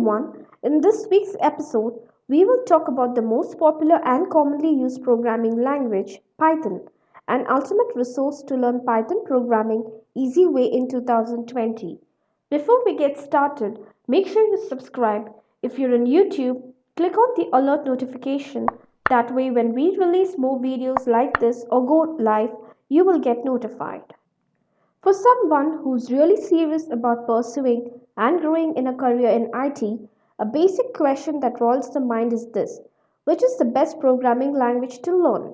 everyone. In this week's episode, we will talk about the most popular and commonly used programming language, Python, an ultimate resource to learn Python programming easy way in 2020. Before we get started, make sure you subscribe. If you're on YouTube, click on the alert notification. That way, when we release more videos like this or go live, you will get notified. For someone who's really serious about pursuing and growing in a career in IT, a basic question that rolls the mind is this: which is the best programming language to learn?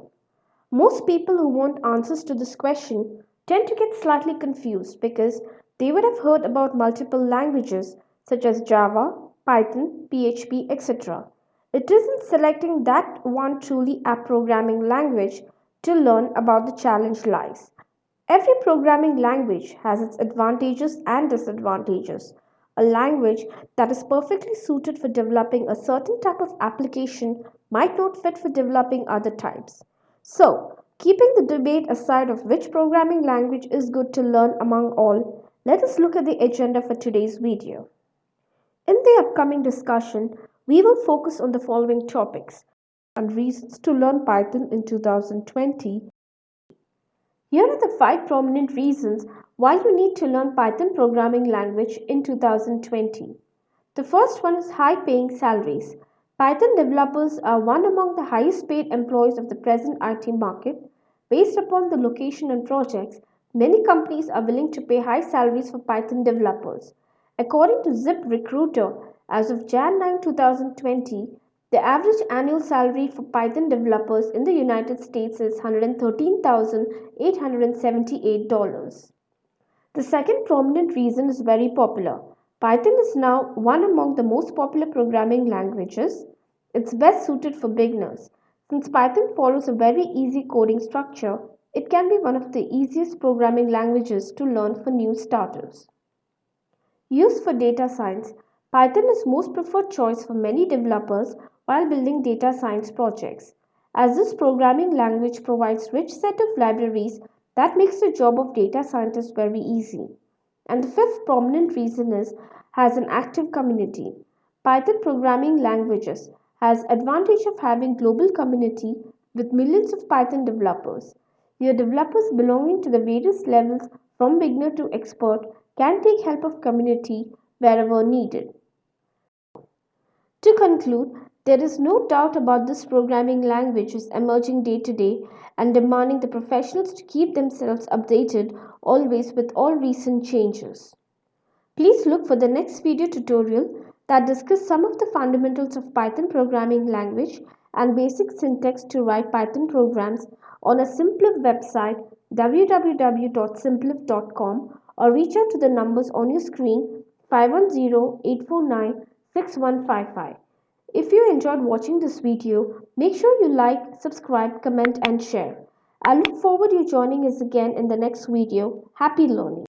Most people who want answers to this question tend to get slightly confused because they would have heard about multiple languages such as Java, Python, PHP, etc. It isn't selecting that one truly a programming language to learn about the challenge lies. Every programming language has its advantages and disadvantages. A language that is perfectly suited for developing a certain type of application might not fit for developing other types. So, keeping the debate aside of which programming language is good to learn among all, let us look at the agenda for today's video. In the upcoming discussion, we will focus on the following topics and reasons to learn Python in 2020. Here are the 5 prominent reasons why you need to learn Python programming language in 2020. The first one is high paying salaries. Python developers are one among the highest paid employees of the present IT market. Based upon the location and projects, many companies are willing to pay high salaries for Python developers. According to ZipRecruiter, as of Jan 9, 2020, the average annual salary for Python developers in the United States is $113,878. The second prominent reason is very popular. Python is now one among the most popular programming languages. It's best suited for beginners. Since Python follows a very easy coding structure, it can be one of the easiest programming languages to learn for new starters. Used for data science, Python is most preferred choice for many developers while building data science projects, as this programming language provides rich set of libraries that makes the job of data scientist very easy. And the fifth prominent reason is has an active community. Python programming languages has advantage of having global community with millions of Python developers. Here developers belonging to the various levels from beginner to expert can take help of community wherever needed. To conclude, there is no doubt about this programming language is emerging day to day and demanding the professionals to keep themselves updated always with all recent changes. Please look for the next video tutorial that discusses some of the fundamentals of Python programming language and basic syntax to write Python programs on a Simpliv website www.simpliv.com, or reach out to the numbers on your screen 510-849-6155. If you enjoyed watching this video, make sure you like, subscribe, comment and share. I look forward to you joining us again in the next video. Happy learning!